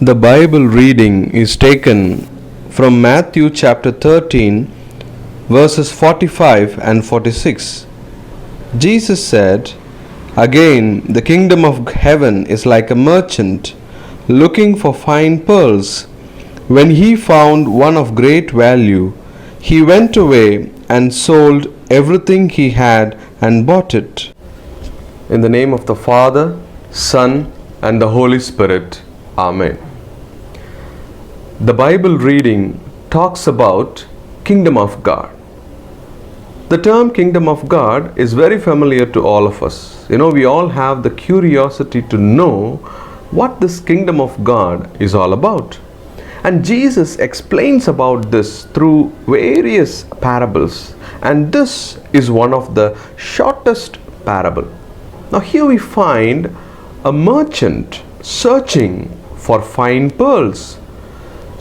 The Bible reading is taken from Matthew chapter 13, verses 45 and 46. Jesus said, "Again, the kingdom of heaven is like a merchant looking for fine pearls. When he found one of great value, he went away and sold everything he had and bought it." In the name of the Father, Son, and the Holy Spirit. Amen. The Bible reading talks about Kingdom of God. The term Kingdom of God is very familiar to all of us. We all have the curiosity to know what this Kingdom of God is all about. And Jesus explains about this through various parables. And this is one of the shortest parable. Now here we find a merchant searching for fine pearls.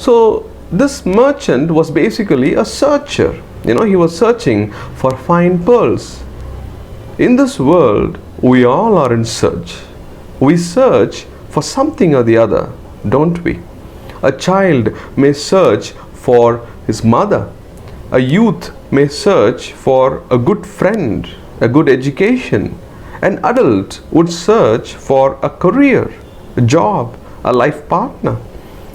So this merchant was basically a searcher. He was searching for fine pearls. In this world, we all are in search. We search for something or the other, don't we? A child may search for his mother. A youth may search for a good friend, a good education. An adult would search for a career, a job, a life partner.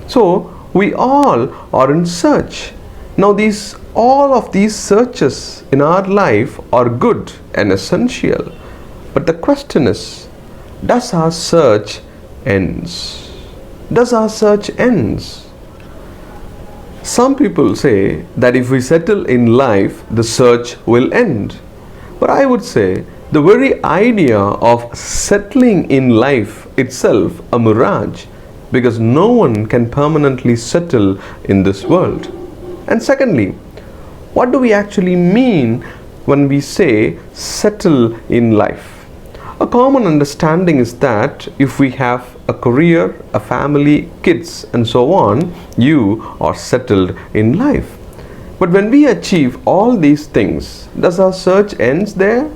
So we all are in search. Now all of these searches in our life are good and essential. But the question is, does our search ends? Does our search ends? Some people say that if we settle in life, the search will end. But I would say the very idea of settling in life itself a mirage, because no one can permanently settle in this world. And secondly, what do we actually mean when we say settle in life? A common understanding is that if we have a career, a family, kids, and so on, you are settled in life. But when we achieve all these things, does our search ends there?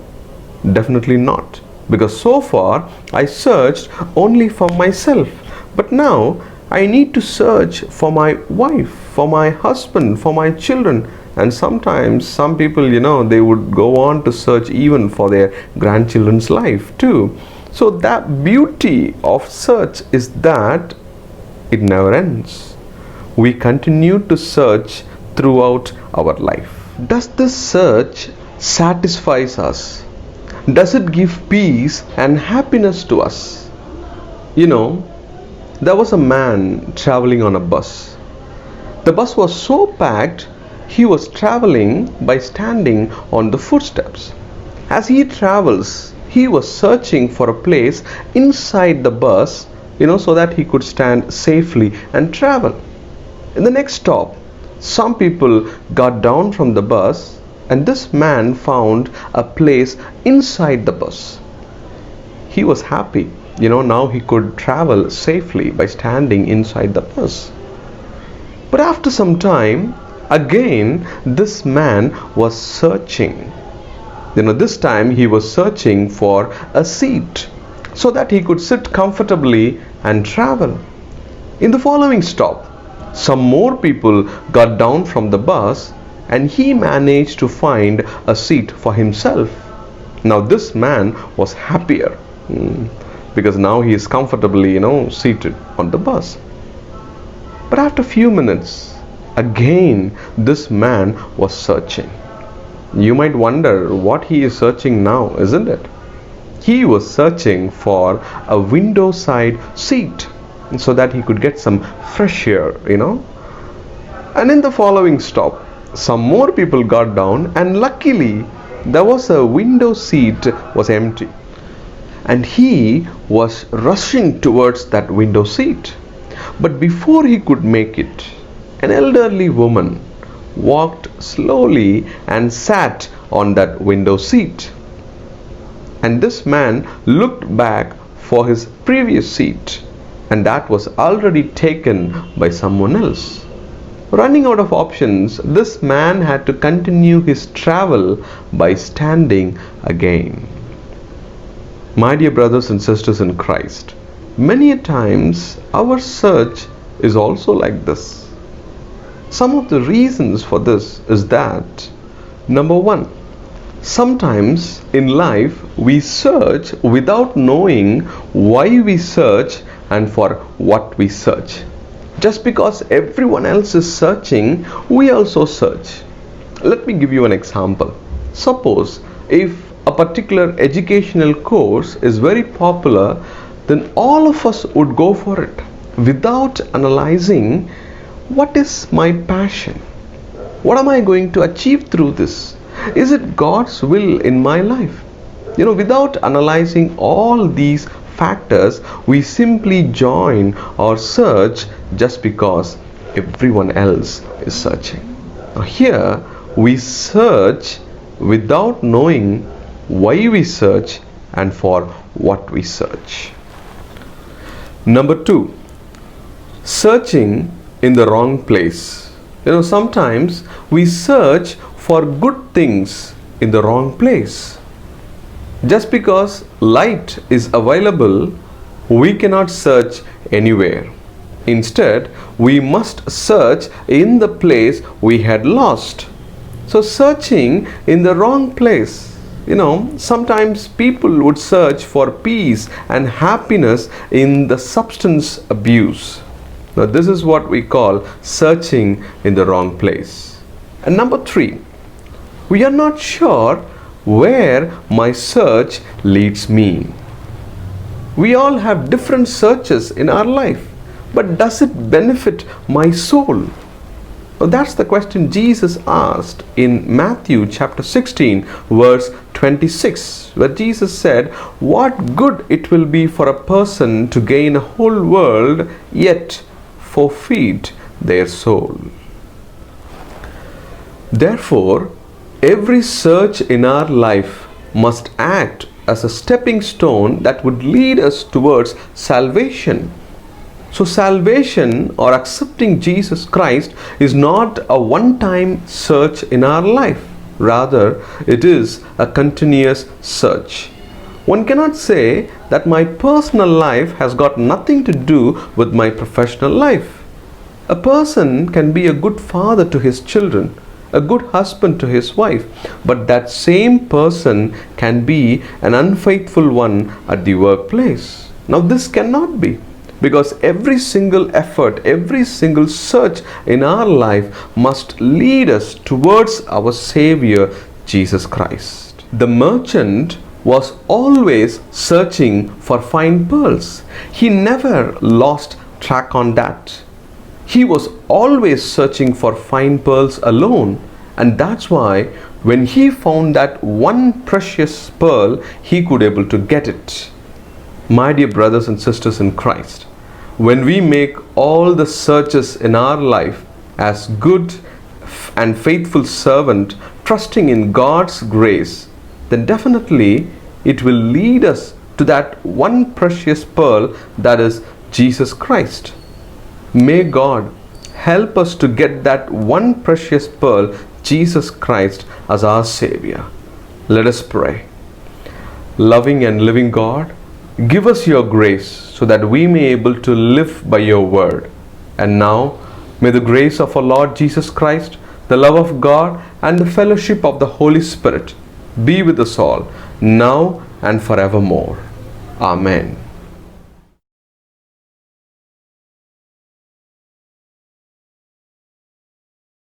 Definitely not. Because so far I searched only for myself. But now I need to search for my wife, for my husband, for my children. And sometimes some people, they would go on to search even for their grandchildren's life too. So that beauty of search is that it never ends. We continue to search throughout our life. Does this search satisfy us? Does it give peace and happiness to us? There was a man traveling on a bus. The bus was so packed, he was traveling by standing on the footsteps. As he travels, he was searching for a place inside the bus, so that he could stand safely and travel. In the next stop, some people got down from the bus, and this man found a place inside the bus. He was happy. Now he could travel safely by standing inside the bus. But after some time, again, this man was searching. This time he was searching for a seat so that he could sit comfortably and travel. In the following stop, some more people got down from the bus, and he managed to find a seat for himself. Now this man was happier because now he is comfortably, seated on the bus. But after a few minutes, again this man was searching. You might wonder what he is searching now, isn't it? He was searching for a window side seat so that he could get some fresh air, And in the following stop, some more people got down, and luckily there was a window seat was empty. And he was rushing towards that window seat. But before he could make it, an elderly woman walked slowly and sat on that window seat. And this man looked back for his previous seat, and that was already taken by someone else. Running out of options, this man had to continue his travel by standing again. My dear brothers and sisters in Christ, many a times our search is also like this. Some of the reasons for this is that, number one, sometimes in life we search without knowing why we search and for what we search. Just because everyone else is searching, we also search. Let me give you an example. Suppose if a particular educational course is very popular, then all of us would go for it without analyzing, what is my passion? What am I going to achieve through this? Is it God's will in my life? Without analyzing all these factors, we simply join or search just because everyone else is searching. Now here we search without knowing why we search and for what we search. Number two, searching in the wrong place. Sometimes we search for good things in the wrong place. Just because light is available, we cannot search anywhere. Instead, we must search in the place we had lost. So searching in the wrong place. Sometimes people would search for peace and happiness in the substance abuse. Now this is what we call searching in the wrong place. And number three, we are not sure where my search leads me. We all have different searches in our life, but does it benefit my soul? Well, that's the question Jesus asked in Matthew chapter 16 verse 26, where Jesus said, "What good it will be for a person to gain a whole world yet forfeit their soul." Therefore, every search in our life must act as a stepping stone that would lead us towards salvation. So salvation or accepting Jesus Christ is not a one-time search in our life. Rather, it is a continuous search. One cannot say that my personal life has got nothing to do with my professional life. A person can be a good father to his children, a good husband to his wife, but that same person can be an unfaithful one at the workplace. Now this cannot be, because every single effort, every single search in our life must lead us towards our Savior Jesus Christ. The merchant was always searching for fine pearls. He never lost track on that. He was always searching for fine pearls alone, and that's why when he found that one precious pearl, he could able to get it. My dear brothers and sisters in Christ, when we make all the searches in our life as good and faithful servant, trusting in God's grace, then definitely it will lead us to that one precious pearl, that is Jesus Christ. May God help us to get that one precious pearl, Jesus Christ, as our Savior. Let us pray. Loving and living God, give us your grace so that we may be able to live by your word. And now, may the grace of our Lord Jesus Christ, the love of God, and the fellowship of the Holy Spirit be with us all, now and forevermore. Amen.